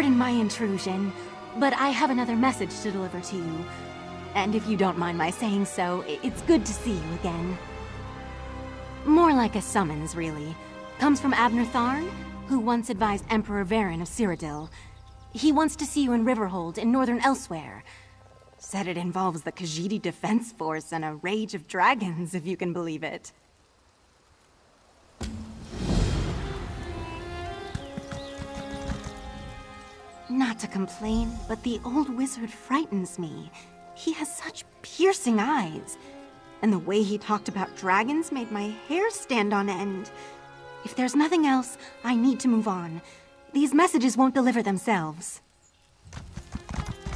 Pardon my intrusion, but I have another message to deliver to you. And if you don't mind my saying so, it's good to see you again. More like a summons, really. Comes from Abnur Tharn, who once advised Emperor Varen of Cyrodiil. He wants to see you in Riverhold in Northern Elsweyr. Said it involves the Khajiiti Defense Force and a rage of dragons, if you can believe it. Not to complain, but the old wizard frightens me. He has such piercing eyes. And the way he talked about dragons made my hair stand on end. If there's nothing else, I need to move on. These messages won't deliver themselves.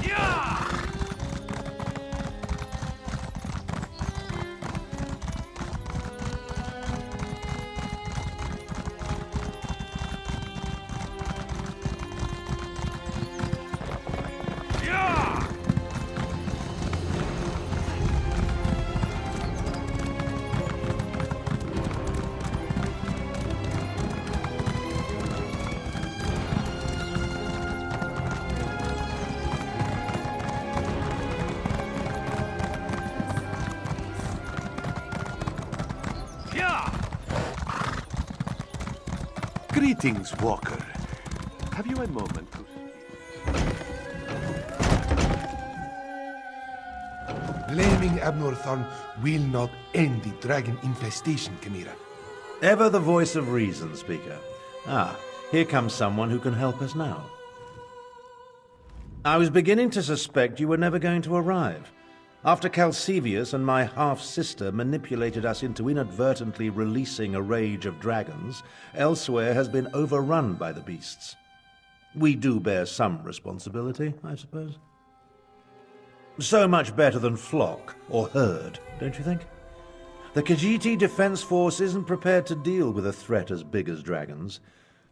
Yeah! Greetings, Walker. Have you a moment to speak? Blaming Abnur Tharn will not end the dragon infestation, Khamira. Ever the voice of reason, Speaker. Ah, here comes someone who can help us now. I was beginning to suspect you were never going to arrive. After Calcevius and my half-sister manipulated us into inadvertently releasing a rage of dragons, Elsweyr has been overrun by the beasts. We do bear some responsibility, I suppose. So much better than flock or herd, don't you think? The Khajiiti Defense Force isn't prepared to deal with a threat as big as dragons,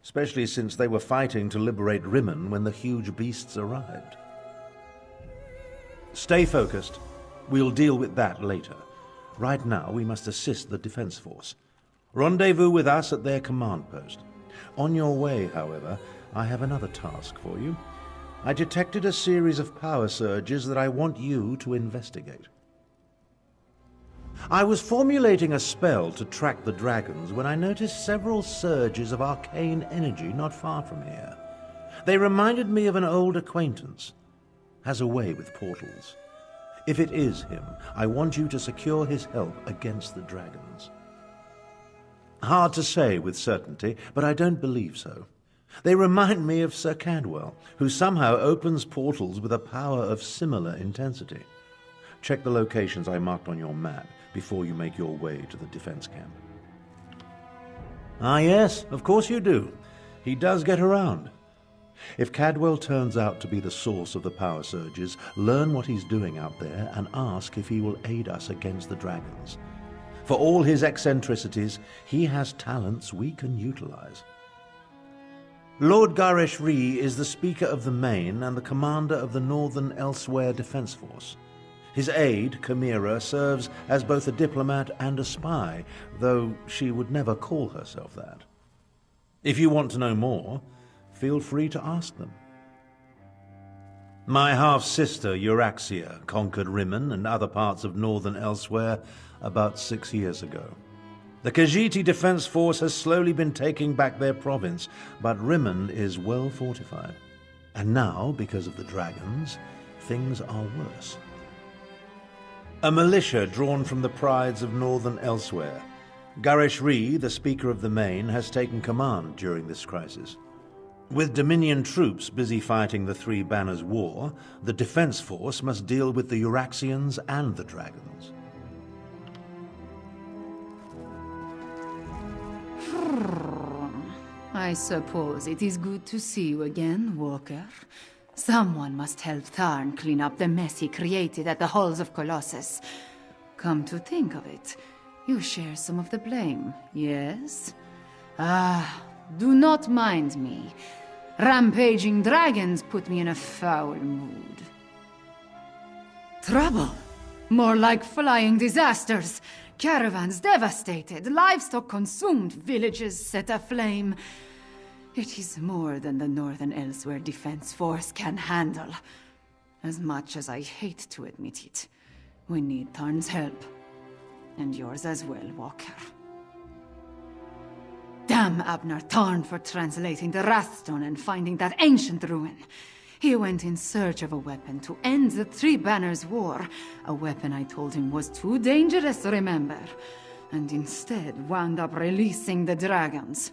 especially since they were fighting to liberate Rimmon when the huge beasts arrived. Stay focused. We'll deal with that later. Right now, we must assist the Defense Force. Rendezvous with us at their command post. On your way, however, I have another task for you. I detected a series of power surges that I want you to investigate. I was formulating a spell to track the dragons when I noticed several surges of arcane energy not far from here. They reminded me of an old acquaintance. Has a way with portals. If it is him, I want you to secure his help against the dragons. Hard to say with certainty, but I don't believe so. They remind me of Sir Cadwell, who somehow opens portals with a power of similar intensity. Check the locations I marked on your map before you make your way to the defense camp. Ah yes, of course you do. He does get around. If Cadwell turns out to be the source of the power surges, learn what he's doing out there and ask if he will aid us against the dragons. For all his eccentricities, he has talents we can utilize. Lord Garesh Ree is the Speaker of the Main and the commander of the Northern Elsweyr Defense Force. His aide, Khamira, serves as both a diplomat and a spy, though she would never call herself that. If you want to know more, feel free to ask them. My half-sister, Euraxia, conquered Rimmon and other parts of Northern Elsweyr about 6 years ago. The Khajiiti Defense Force has slowly been taking back their province, but Rimmon is well fortified. And now, because of the dragons, things are worse. A militia drawn from the prides of Northern Elsweyr. Garesh Ree, the Speaker of the Main, has taken command during this crisis. With Dominion troops busy fighting the Three Banners War, the Defense Force must deal with the Euraxians and the dragons. I suppose it is good to see you again, Walker. Someone must help Tharn clean up the mess he created at the Halls of Colossus. Come to think of it, you share some of the blame, yes? Ah, do not mind me. Rampaging dragons put me in a foul mood. Trouble? More like flying disasters. Caravans devastated, livestock consumed, villages set aflame. It is more than the Northern Elsweyr Defense Force can handle. As much as I hate to admit it, we need Tharn's help. And yours as well, Walker. Damn Abnur Tharn for translating the Wrathstone and finding that ancient ruin. He went in search of a weapon to end the Three Banners War. A weapon I told him was too dangerous, remember? And instead wound up releasing the dragons.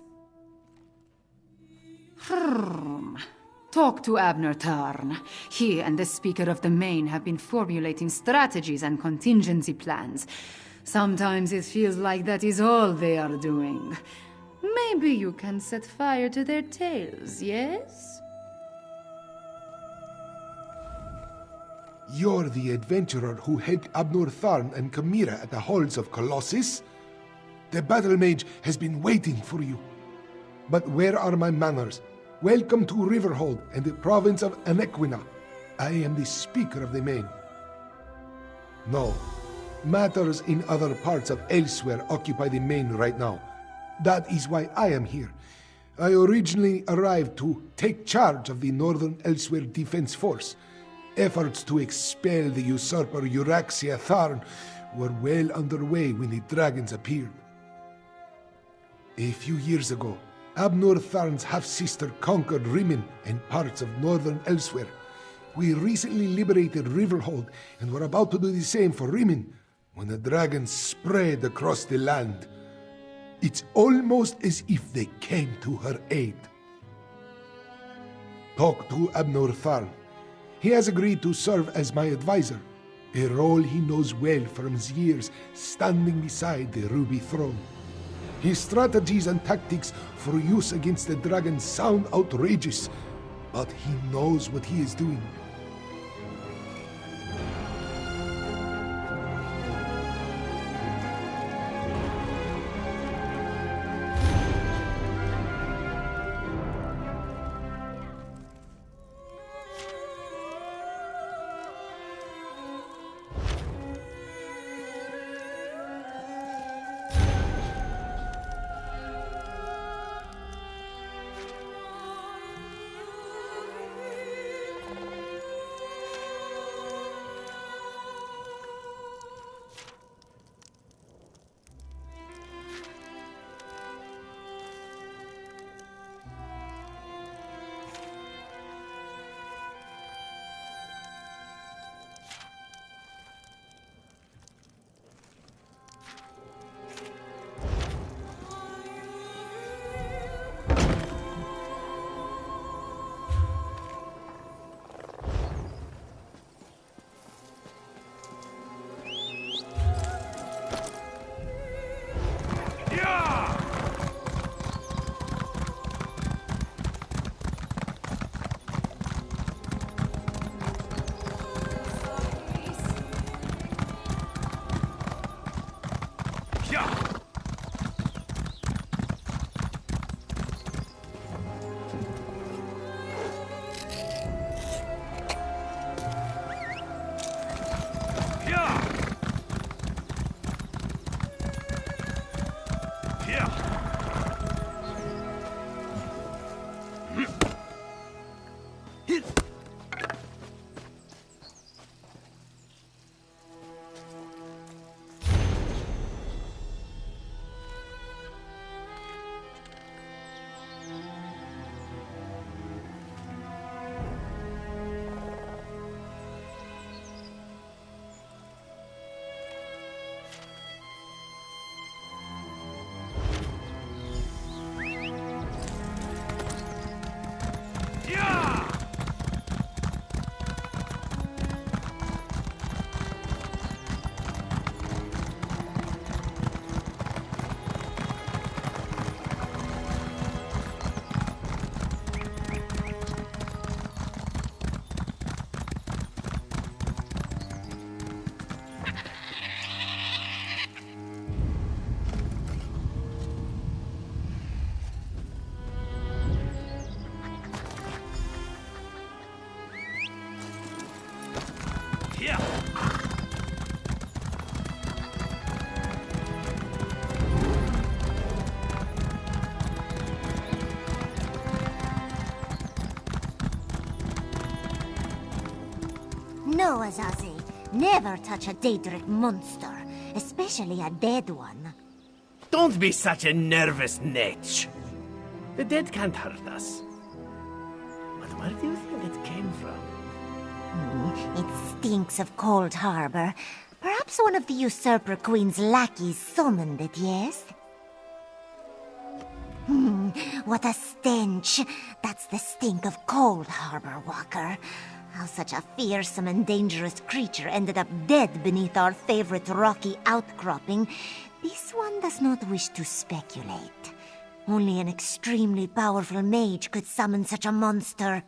Talk to Abnur Tharn. He and the Speaker of the Main have been formulating strategies and contingency plans. Sometimes it feels like that is all they are doing. Maybe you can set fire to their tails, yes? You're the adventurer who helped Abnur Tharn and Khamira at the halls of Colossus? The Battlemage has been waiting for you. But where are my manners? Welcome to Riverhold and the province of Anequina. I am the Speaker of the Main. No, matters in other parts of Elsweyr occupy the Main right now. That is why I am here. I originally arrived to take charge of the Northern Elsweyr Defense Force. Efforts to expel the usurper Euraxia Tharn were well underway when the dragons appeared. A few years ago, Abnur Tharn's half-sister conquered Rimin and parts of Northern Elsweyr. We recently liberated Riverhold and were about to do the same for Rimin when the dragons spread across the land. It's almost as if they came to her aid. Talk to Abnur Tharn. He has agreed to serve as my advisor, a role he knows well from his years standing beside the Ruby Throne. His strategies and tactics for use against the dragons sound outrageous, but he knows what he is doing. No, Azazi. Never touch a Daedric monster, especially a dead one. Don't be such a nervous netch. The dead can't hurt us. But where do you think it came from? It stinks of Cold Harbor. Perhaps one of the Usurper Queen's lackeys summoned it, yes? What a stench! That's the stink of Cold Harbor, Walker. How such a fearsome and dangerous creature ended up dead beneath our favorite rocky outcropping, this one does not wish to speculate. Only an extremely powerful mage could summon such a monster.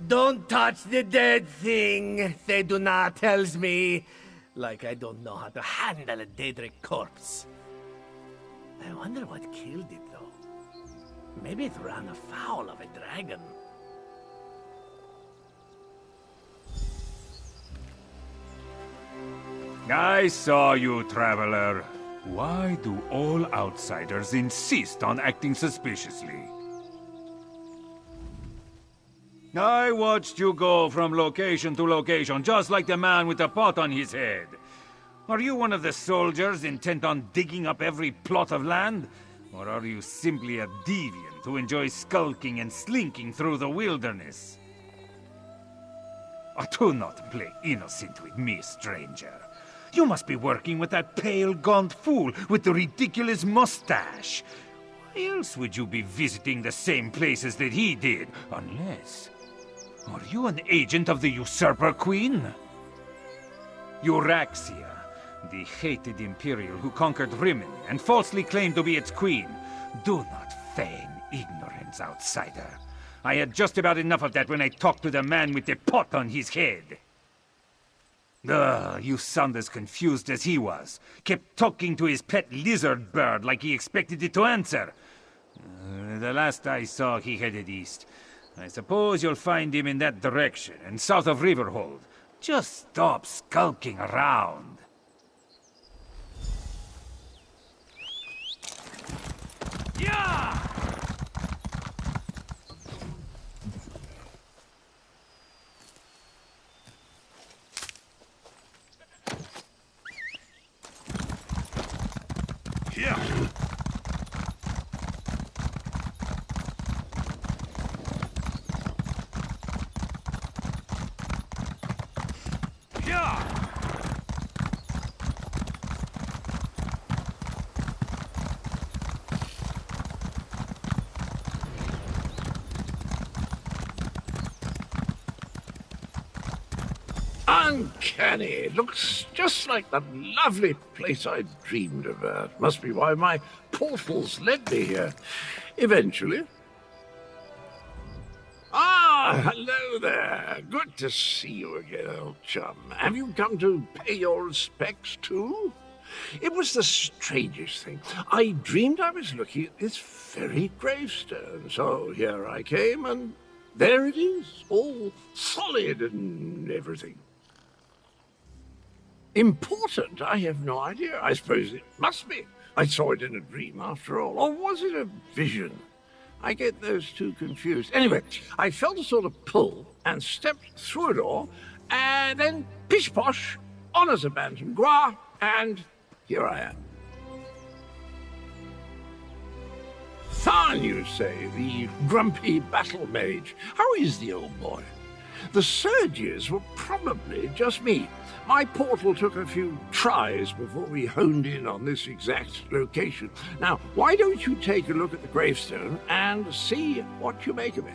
Don't touch the dead thing, Theduna tells me. Like I don't know how to handle a Daedric corpse. I wonder what killed it, though. Maybe it ran afoul of a dragon. I saw you, traveler. Why do all outsiders insist on acting suspiciously? I watched you go from location to location, just like the man with the pot on his head. Are you one of the soldiers intent on digging up every plot of land? Or are you simply a deviant who enjoys skulking and slinking through the wilderness? Oh, do not play innocent with me, stranger. You must be working with that pale, gaunt fool with the ridiculous mustache. Why else would you be visiting the same places that he did? Unless... Are you an agent of the Usurper Queen? Euraxia, the hated Imperial who conquered Rimini and falsely claimed to be its queen. Do not feign ignorance, outsider. I had just about enough of that when I talked to the man with the pot on his head. Ugh, you sound as confused as he was. Kept talking to his pet lizard bird like he expected it to answer. The last I saw, he headed east. I suppose you'll find him in that direction, and south of Riverhold. Just stop skulking around. Yeah! Here! Uncanny. Looks just like that lovely place I dreamed about. Must be why my portals led me here. Eventually. Ah, hello there. Good to see you again, old chum. Have you come to pay your respects too? It was the strangest thing. I dreamed I was looking at this very gravestone. So here I came, and there it is, all solid and everything. Important? I have no idea. I suppose it must be. I saw it in a dream after all. Or was it a vision? I get those two confused. Anyway, I felt a sort of pull and stepped through a door, and then pish-posh, on as a bantam gras, and here I am. Tharn, you say, the grumpy Battlemage. How is the old boy? The surges were probably just me. My portal took a few tries before we honed in on this exact location. Now, why don't you take a look at the gravestone and see what you make of it?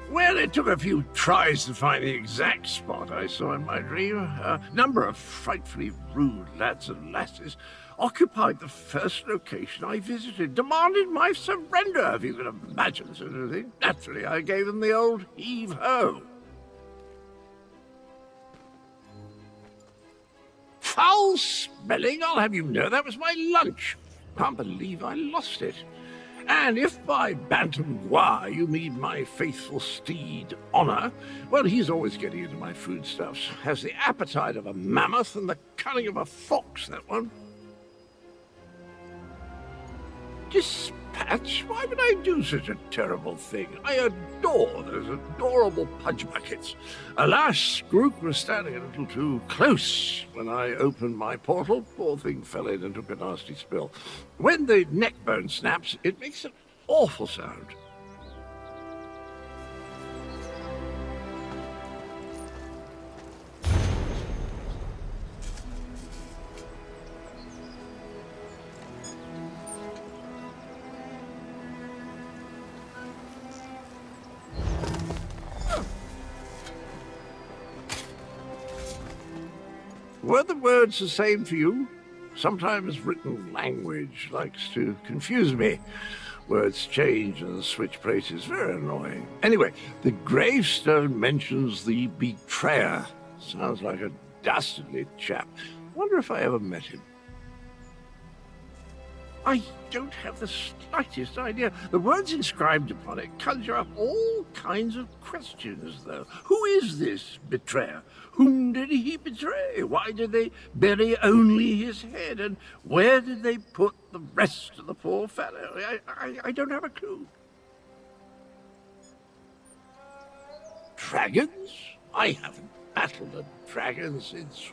Well, it took a few tries to find the exact spot I saw in my dream. A number of frightfully rude lads and lasses occupied the first location I visited, demanded my surrender, if you can imagine such a thing. Naturally, I gave them the old heave-ho. Foul smelling, I'll have you know that was my lunch. Can't believe I lost it. And if by bantam gras you mean my faithful steed, Honor, well, he's always getting into my foodstuffs. Has the appetite of a mammoth and the cunning of a fox, that one. Dispense Patch? Why would I do such a terrible thing? I adore those adorable pudge buckets. Alas, Grook was standing a little too close when I opened my portal. Poor thing fell in and took a nasty spill. When the neck bone snaps, it makes an awful sound. Were the words the same for you? Sometimes written language likes to confuse me. Words change and switch places. Very annoying. Anyway, the gravestone mentions the betrayer. Sounds like a dastardly chap. Wonder if I ever met him. I don't have the slightest idea. The words inscribed upon it conjure up all kinds of questions, though. Who is this betrayer? Whom did he betray? Why did they bury only his head? And where did they put the rest of the poor fellow? I don't have a clue. Dragons? I haven't battled a dragon since...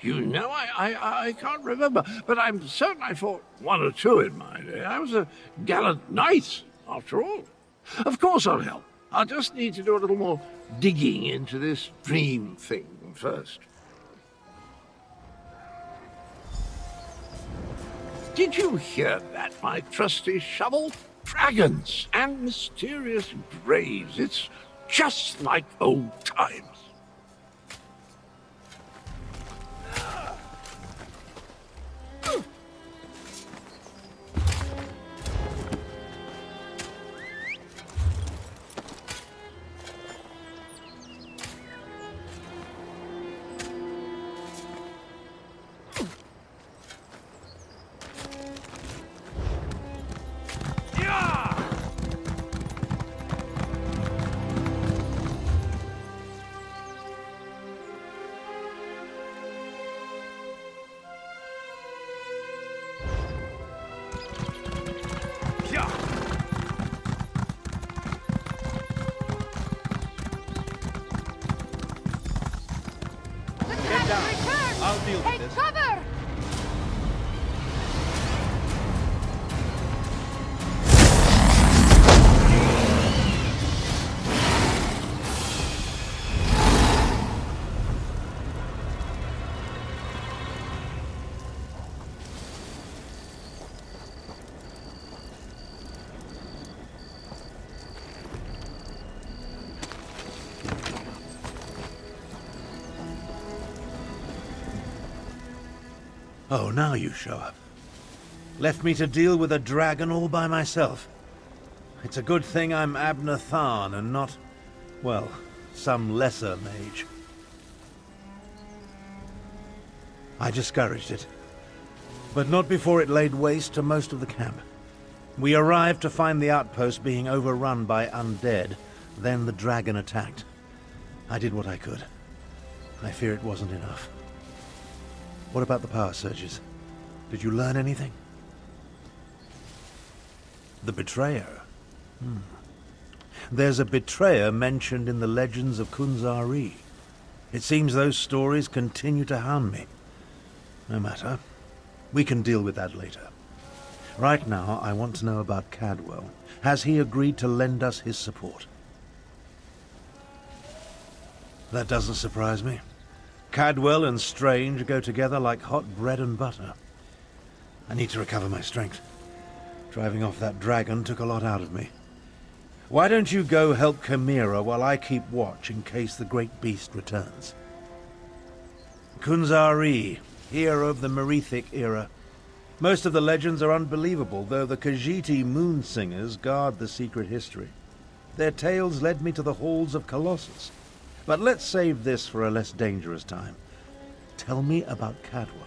You know, I can't remember, but I'm certain I fought one or two in my day. I was a gallant knight, after all. Of course I'll help. I'll just need to do a little more digging into this dream thing first. Did you hear that, my trusty shovel? Dragons and mysterious graves. It's just like old times. I'll deal with this. Cover! Oh, now you show up. Left me to deal with a dragon all by myself. It's a good thing I'm Abnur Tharn and not, well, some lesser mage. I discouraged it, but not before it laid waste to most of the camp. We arrived to find the outpost being overrun by undead, then the dragon attacked. I did what I could. I fear it wasn't enough. What about the power surges? Did you learn anything? The betrayer. There's a betrayer mentioned in the legends of Kunzari. It seems those stories continue to harm me. No matter. We can deal with that later. Right now, I want to know about Cadwell. Has he agreed to lend us his support? That doesn't surprise me. Cadwell and Strange go together like hot bread and butter. I need to recover my strength. Driving off that dragon took a lot out of me. Why don't you go help Khamira while I keep watch in case the great beast returns? Kunzari, hero of the Merethic era. Most of the legends are unbelievable, though the Khajiiti moon singers guard the secret history. Their tales led me to the halls of Colossus. But let's save this for a less dangerous time. Tell me about Cadwell.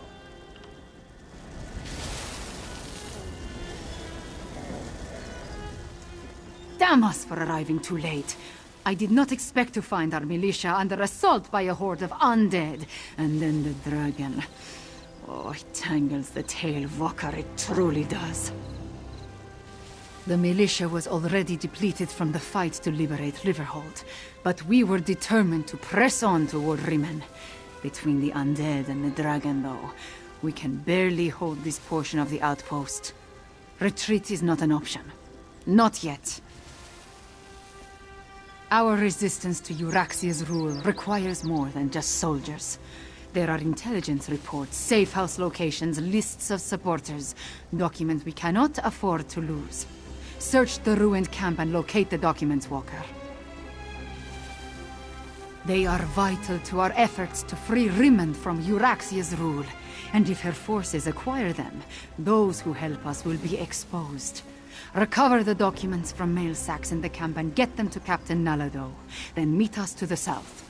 Damn us for arriving too late. I did not expect to find our militia under assault by a horde of undead. And then the dragon. Oh, it tangles the tail, Walker, it truly does. The militia was already depleted from the fight to liberate Riverhold, but we were determined to press on toward Rimen. Between the undead and the dragon, though, we can barely hold this portion of the outpost. Retreat is not an option. Not yet. Our resistance to Euraxia's rule requires more than just soldiers. There are intelligence reports, safe house locations, lists of supporters, documents we cannot afford to lose. Search the ruined camp and locate the documents, Walker. They are vital to our efforts to free Rimen from Euraxia's rule. And if her forces acquire them, those who help us will be exposed. Recover the documents from mail sacks in the camp and get them to Captain Nalado. Then meet us to the south.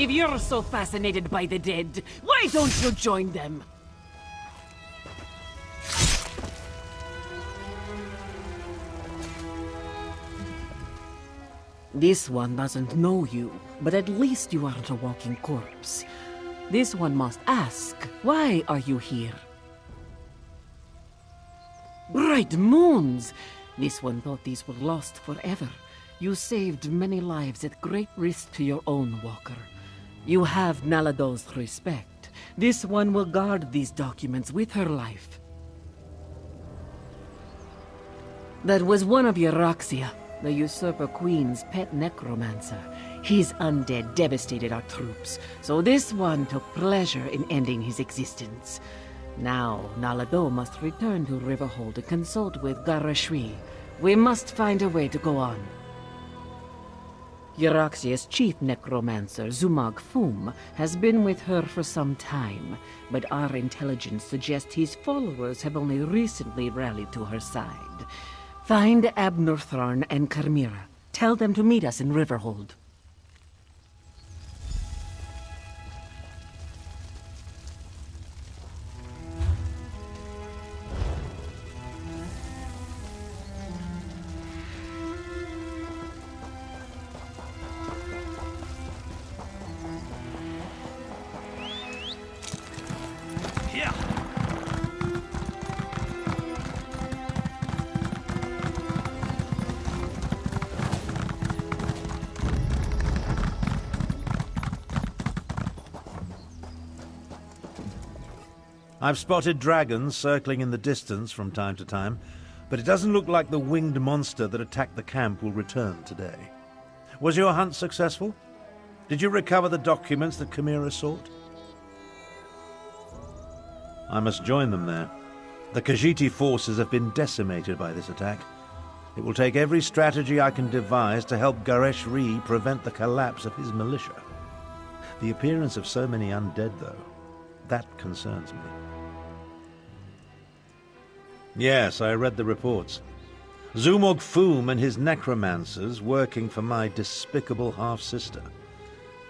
If you're so fascinated by the dead, why don't you join them? This one doesn't know you, but at least you aren't a walking corpse. This one must ask, why are you here? Bright moons! This one thought these were lost forever. You saved many lives at great risk to your own walker. You have Nalado's respect. This one will guard these documents with her life. That was one of Euraxia, the usurper queen's pet necromancer. His undead devastated our troops, so this one took pleasure in ending his existence. Now, Nalado must return to Riverhold to consult with Garashri. We must find a way to go on. Euraxia's chief necromancer, Zumag Fum, has been with her for some time, but our intelligence suggests his followers have only recently rallied to her side. Find Abnur Tharn and Khamira. Tell them to meet us in Riverhold. I've spotted dragons circling in the distance from time to time, but it doesn't look like the winged monster that attacked the camp will return today. Was your hunt successful? Did you recover the documents that Khamira sought? I must join them there. The Khajiiti forces have been decimated by this attack. It will take every strategy I can devise to help Garashri prevent the collapse of his militia. The appearance of so many undead, though, that concerns me. Yes, I read the reports. Zumog Fum and his necromancers working for my despicable half-sister.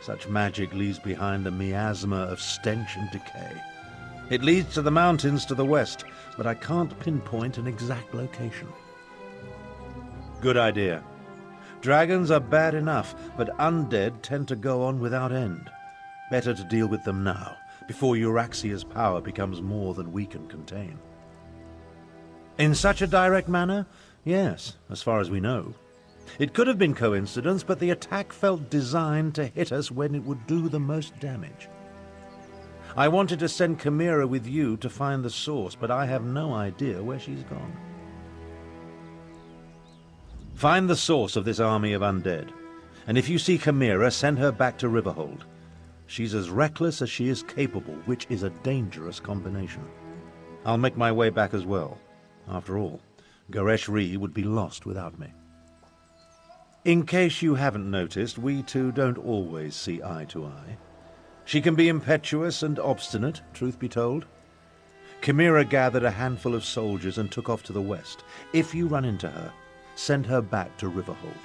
Such magic leaves behind a miasma of stench and decay. It leads to the mountains to the west, but I can't pinpoint an exact location. Good idea. Dragons are bad enough, but undead tend to go on without end. Better to deal with them now, before Euraxia's power becomes more than we can contain. In such a direct manner? Yes, as far as we know. It could have been coincidence, but the attack felt designed to hit us when it would do the most damage. I wanted to send Khamira with you to find the source, but I have no idea where she's gone. Find the source of this army of undead, and if you see Khamira, send her back to Riverhold. She's as reckless as she is capable, which is a dangerous combination. I'll make my way back as well. After all, Garashri would be lost without me. In case you haven't noticed, we two don't always see eye to eye. She can be impetuous and obstinate, truth be told. Khamira gathered a handful of soldiers and took off to the west. If you run into her, send her back to Riverhold.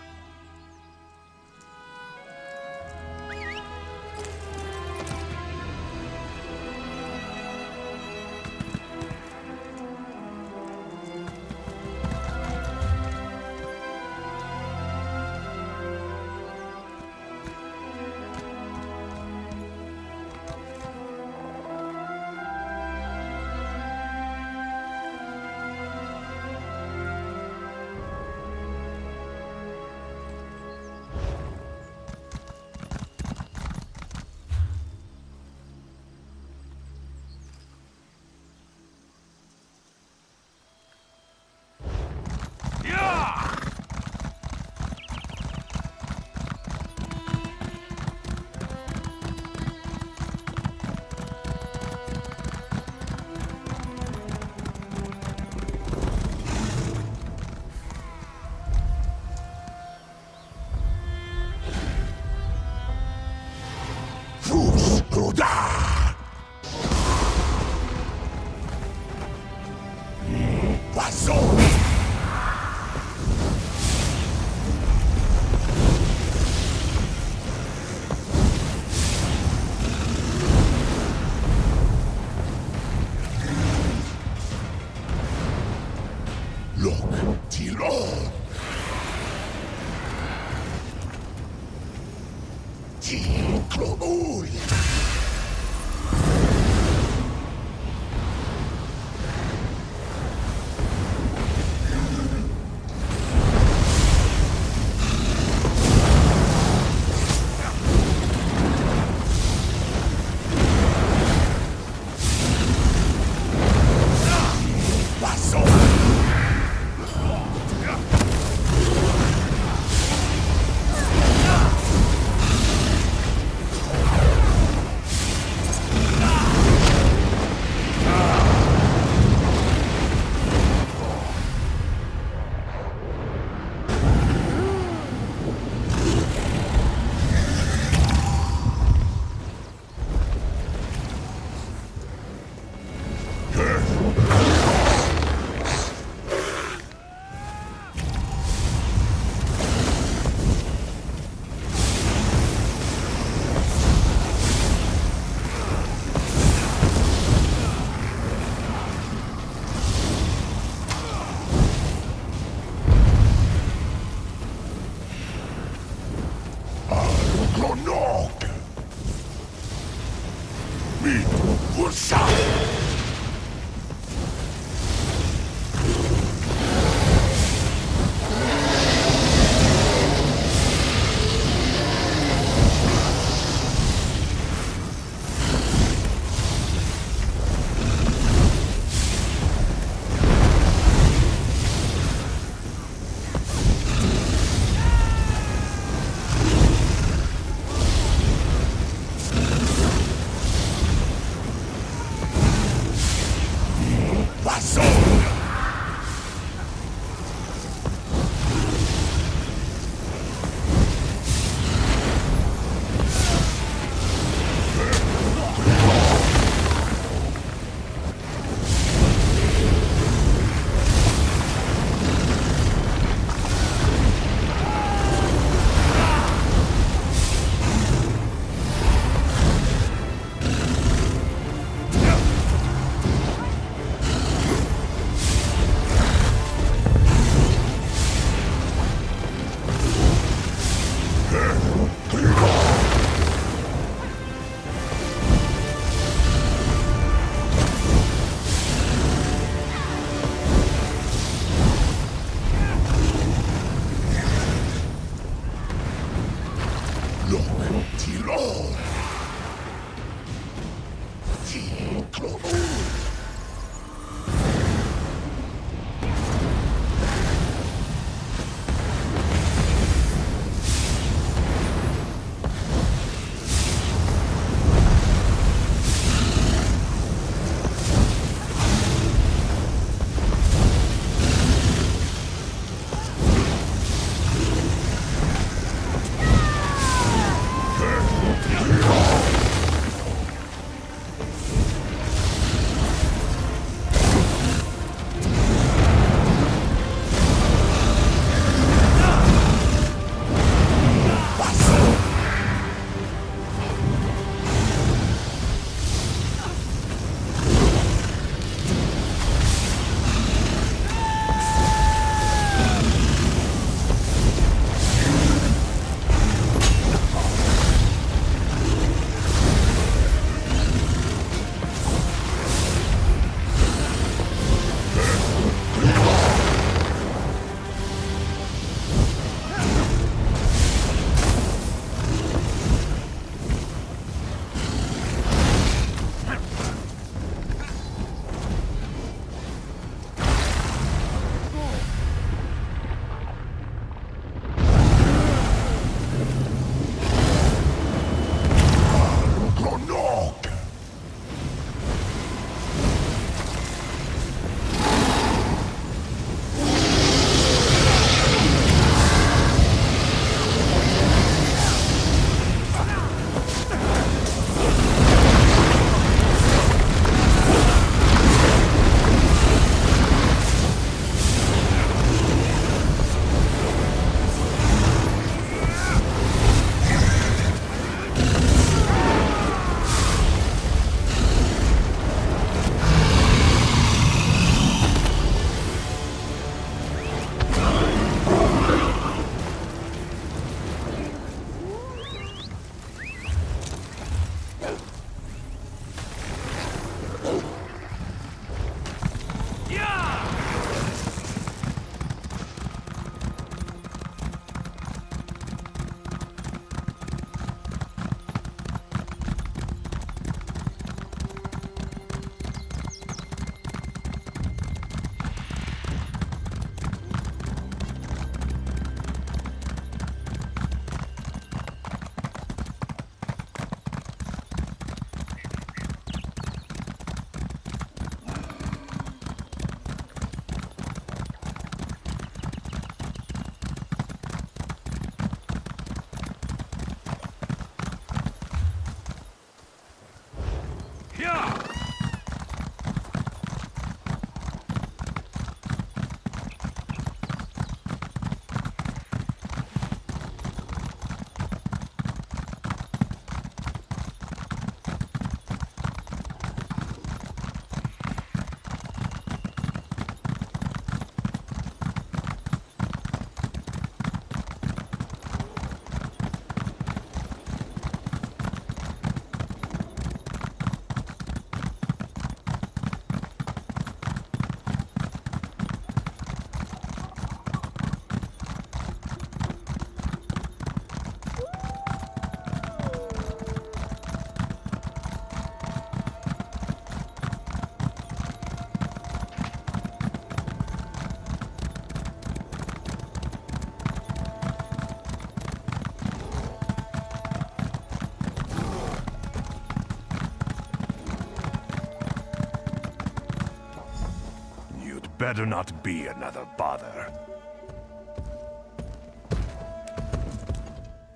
better not be another bother.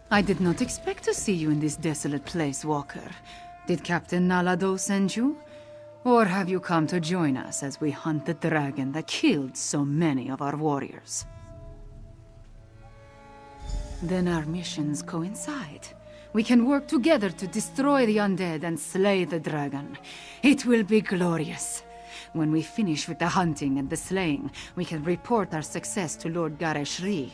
I did not expect to see you in this desolate place, Walker. Did Captain Nalado send you? Or have you come to join us as we hunt the dragon that killed so many of our warriors? Then our missions coincide. We can work together to destroy the undead and slay the dragon. It will be glorious. When we finish with the hunting and the slaying, we can report our success to Lord Gareshri.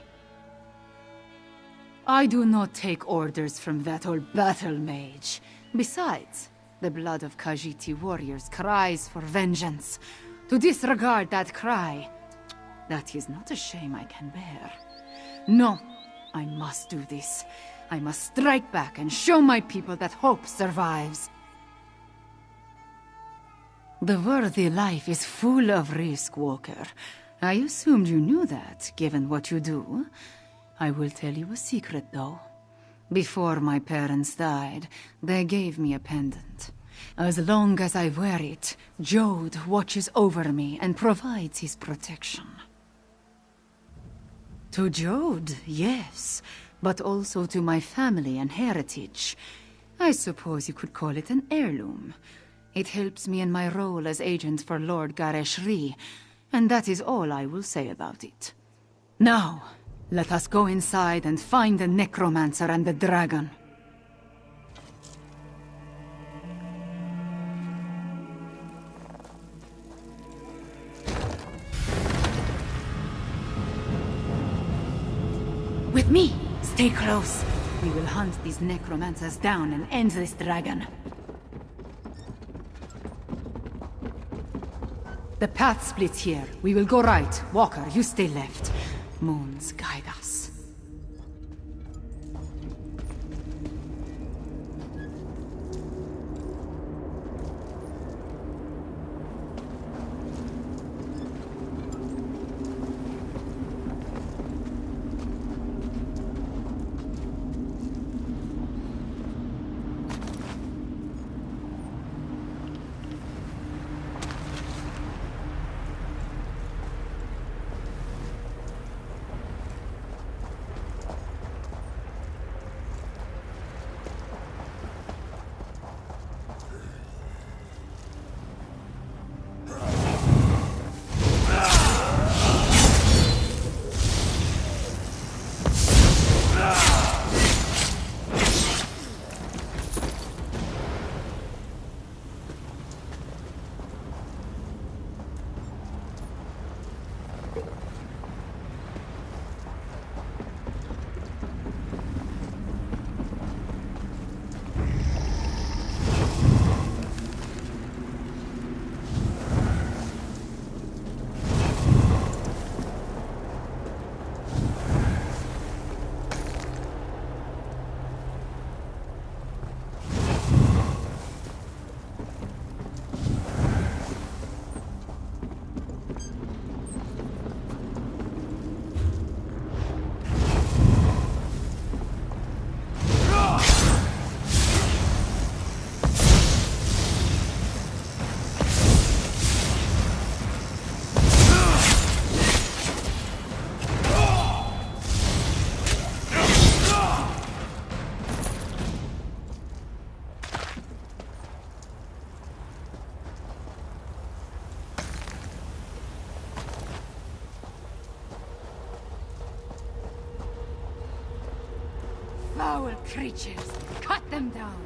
I do not take orders from that old Battlemage. Besides, the blood of Khajiiti warriors cries for vengeance. To disregard that cry, that is not a shame I can bear. No, I must do this. I must strike back and show my people that hope survives. The worthy life is full of risk, Walker. I assumed you knew that, given what you do. I will tell you a secret, though. Before my parents died, they gave me a pendant. As long as I wear it, Jode watches over me and provides his protection. To Jode, yes, but also to my family and heritage. I suppose you could call it an heirloom. It helps me in my role as agent for Lord Gareshri, and that is all I will say about it. Now, let us go inside and find the necromancer and the dragon. With me! Stay close. We will hunt these necromancers down and end this dragon. The path splits here. We will go right. Walker, you stay left. Moons guide us. Foul creatures! Cut them down!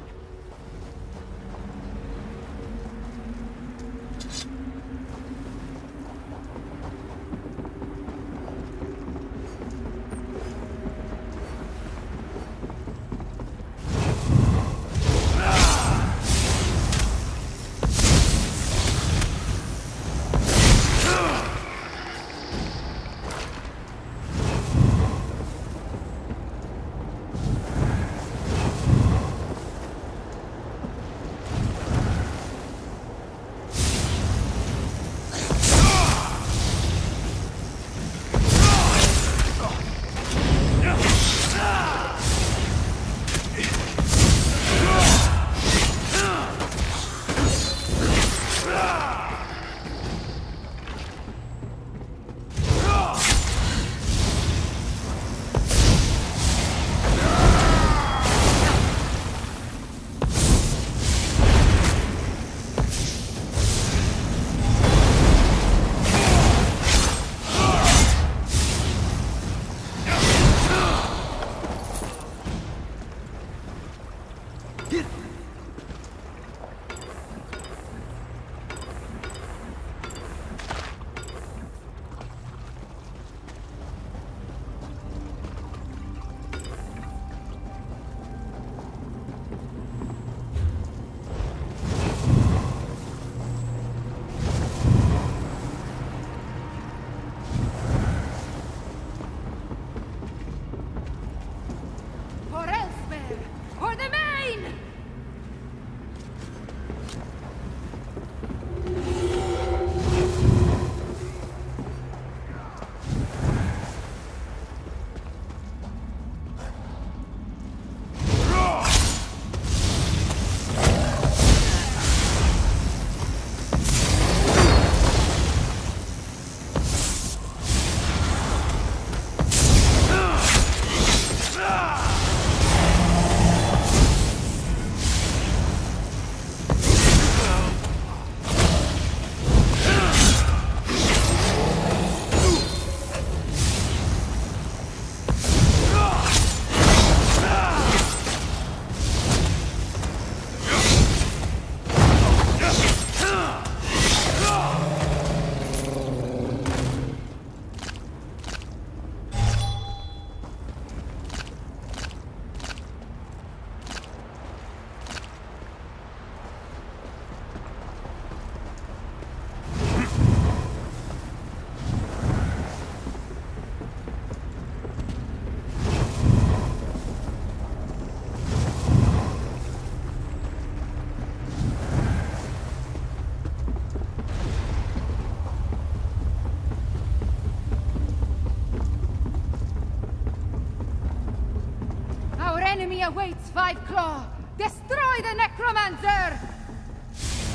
destiny awaits Five Claw! Destroy the necromancer!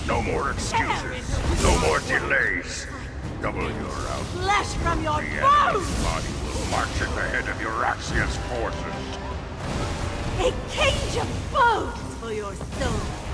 No more excuses. No more delays. Double your out. Flesh from your The bones! enemy's body will march at the head of Euraxia's forces. A cage of bones for your soul!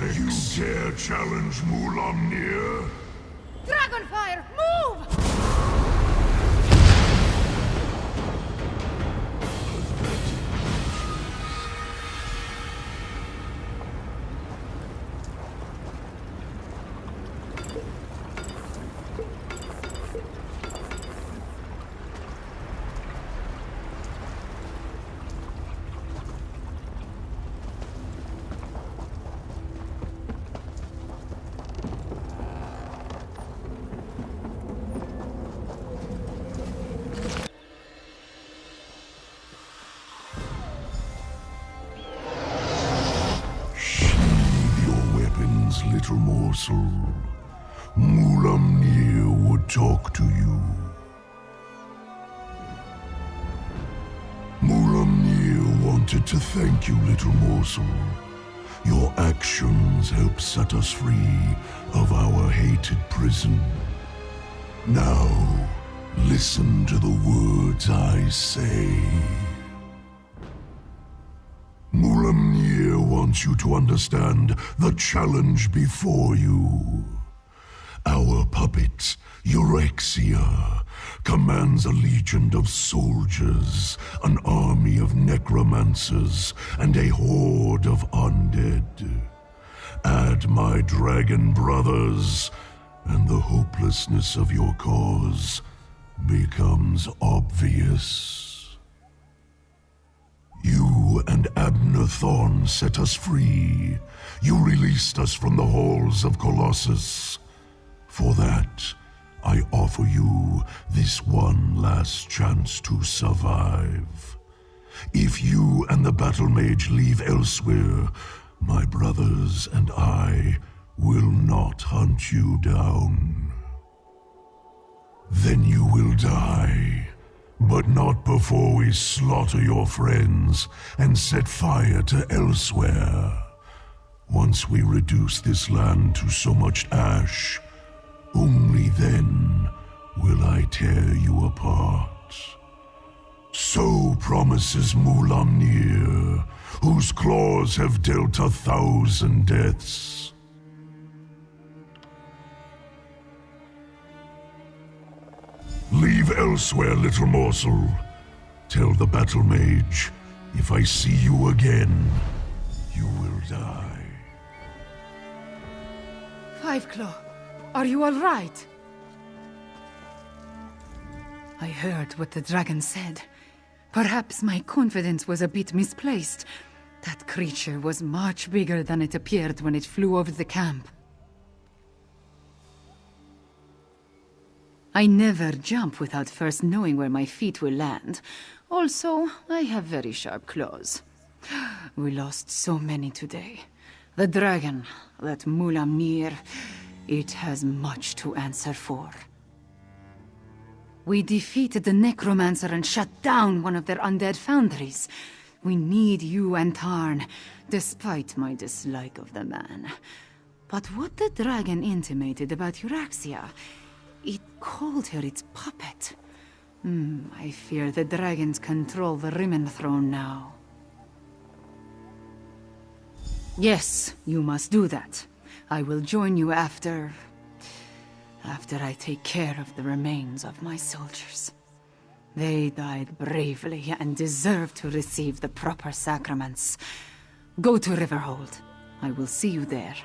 You dare challenge MooMoo? Dragonfire, move! Little morsel. MooMoo would talk to you. MooMoo wanted to thank you, little morsel. Your actions helped set us free of our hated prison. Now, listen to the words I say. MooMoo wants you to understand the challenge before you. Our puppet, Euraxia, commands a legion of soldiers, an army of necromancers, and a horde of undead. Add my dragon brothers, and the hopelessness of your cause becomes obvious. You and Abnur Tharn set us free. You released us from the halls of Colossus. For that, I offer you this one last chance to survive. If you and the Battlemage leave Elsweyr, my brothers and I will not hunt you down. Then you will die. But not before we slaughter your friends and set fire to Elsweyr. Once we reduce this land to so much ash, only then will I tear you apart. So promises MooMoo, whose claws have dealt 1,000 deaths. Leave Elsweyr, little morsel. Tell the Battlemage, if I see you again, you will die. Fiveclaw, are you all right? I heard what the dragon said. Perhaps my confidence was a bit misplaced. That creature was much bigger than it appeared when it flew over the camp. I never jump without first knowing where my feet will land. Also, I have very sharp claws. We lost so many today. The dragon, that MooMoo, it has much to answer for. We defeated the necromancer and shut down one of their undead foundries. We need you and Tharn, despite my dislike of the man. But what the dragon intimated about Euraxia, it called her its puppet. I fear the dragons control the Rimmen throne now. Yes, you must do that. I will join you after I take care of the remains of my soldiers. They died bravely and deserve to receive the proper sacraments. Go to Riverhold. I will see you there.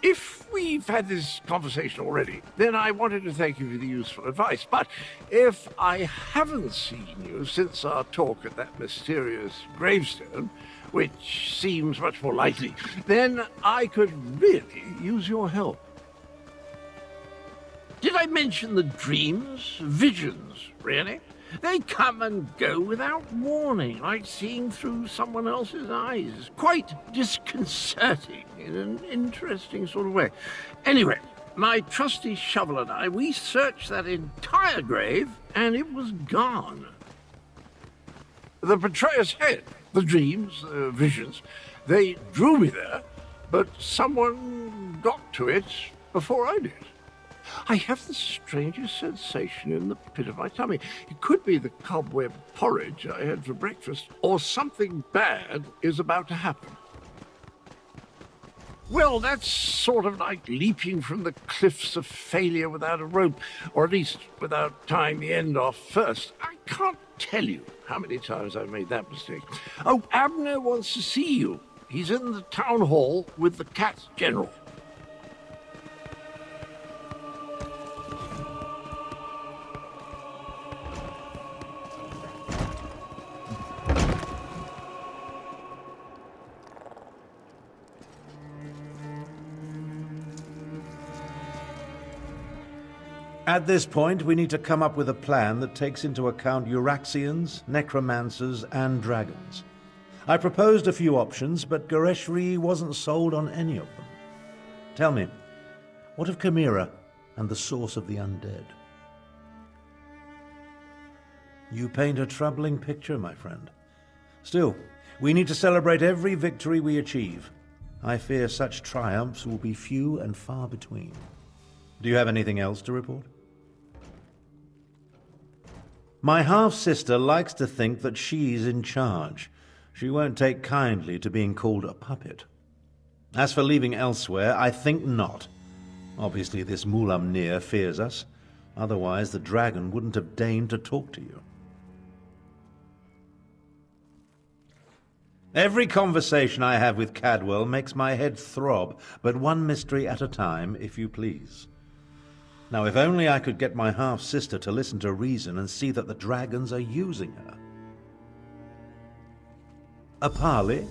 If we've had this conversation already, then I wanted to thank you for the useful advice. But if I haven't seen you since our talk at that mysterious gravestone, which seems much more likely, then I could really use your help. Did I mention the dreams? Visions, really? They come and go without warning, like seeing through someone else's eyes. Quite disconcerting in an interesting sort of way. Anyway, my trusty shovel and I, we searched that entire grave, and it was gone. The betrayer's head, the dreams, the visions, they drew me there, but someone got to it before I did. I have the strangest sensation in the pit of my tummy. It could be the cobweb porridge I had for breakfast, or something bad is about to happen. Well, that's sort of like leaping from the cliffs of failure without a rope, or at least without tying the end off first. I can't tell you how many times I've made that mistake. Oh, Abner wants to see you. He's in the town hall with the cat general. At this point, we need to come up with a plan that takes into account Euraxians, necromancers, and dragons. I proposed a few options, but Goreshri wasn't sold on any of them. Tell me, what of Khamira and the source of the undead? You paint a troubling picture, my friend. Still, we need to celebrate every victory we achieve. I fear such triumphs will be few and far between. Do you have anything else to report? My half-sister likes to think that she's in charge. She won't take kindly to being called a puppet. As for leaving Elsweyr, I think not. Obviously this Mulamnir fears us. Otherwise the dragon wouldn't have deigned to talk to you. Every conversation I have with Cadwell makes my head throb, but one mystery at a time, if you please. Now, if only I could get my half-sister to listen to reason and see that the dragons are using her. A parley?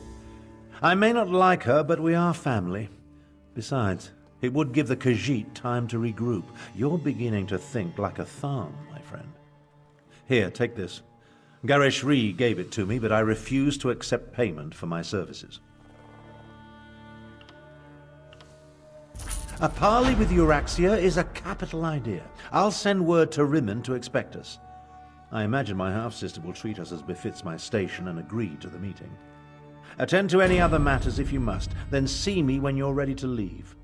I may not like her, but we are family. Besides, it would give the Khajiit time to regroup. You're beginning to think like a Tharn, my friend. Here, take this. Gareshri gave it to me, but I refuse to accept payment for my services. A parley with Euraxia is a capital idea. I'll send word to Rimmon to expect us. I imagine my half-sister will treat us as befits my station and agree to the meeting. Attend to any other matters if you must, then see me when you're ready to leave.